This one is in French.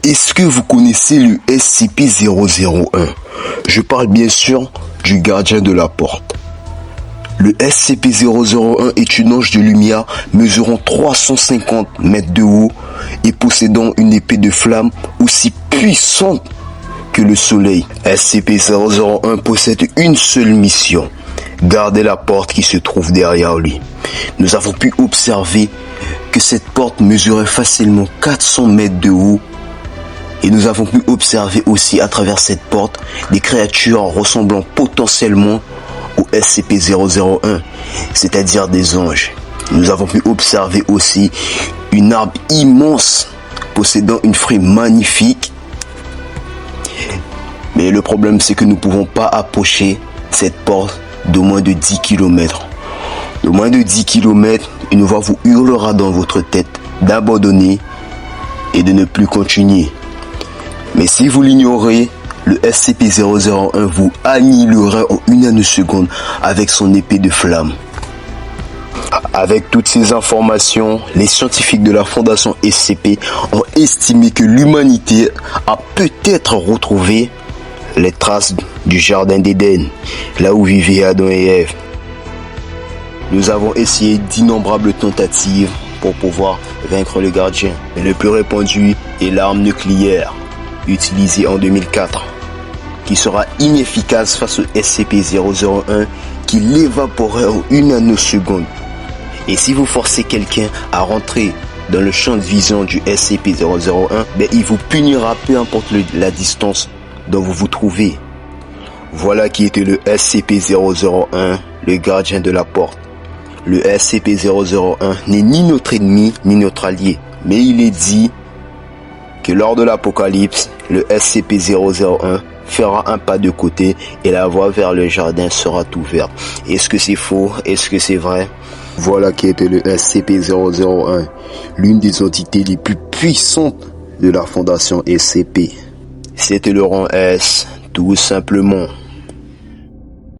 Est-ce que vous connaissez le SCP-001? Je parle bien sûr du gardien de la porte. Le SCP-001 est une ange de lumière mesurant 350 mètres de haut et possédant une épée de flamme aussi puissante que le soleil. SCP-001 possède une seule mission: garder la porte qui se trouve derrière lui. Nous avons pu observer que cette porte mesurait facilement 400 mètres de haut et nous avons pu observer aussi à travers cette porte des créatures ressemblant potentiellement au SCP-001, c'est-à-dire des anges. Nous avons pu observer aussi une arbre immense possédant une fruit magnifique. Mais le problème, c'est que nous ne pouvons pas approcher cette porte de moins de 10 km. De moins de 10 km, une voix vous hurlera dans votre tête d'abandonner et de ne plus continuer. Mais si vous l'ignorez, le SCP-001 vous annihilera en une nanoseconde avec son épée de flamme. Avec toutes ces informations, les scientifiques de la Fondation SCP ont estimé que l'humanité a peut-être retrouvé les traces du jardin d'Éden, là où vivaient Adam et Ève. Nous avons essayé d'innombrables tentatives pour pouvoir vaincre le gardien, mais le plus répandu est l'arme nucléaire, utilisée en 2004, qui sera inefficace face au SCP-001 qui l'évaporerait en une nanoseconde. Et si vous forcez quelqu'un à rentrer dans le champ de vision du SCP-001, il vous punira peu importe la distance dont vous vous trouvez. Voilà qui était le SCP-001, le gardien de la porte. Le SCP-001 n'est ni notre ennemi ni notre allié, mais il est dit que lors de l'apocalypse, le SCP-001 fera un pas de côté et la voie vers le jardin sera ouverte. Est-ce que c'est faux? Est-ce que c'est vrai? Voilà qui était le SCP-001, l'une des entités les plus puissantes de la Fondation SCP. C'était le rang S, tout simplement.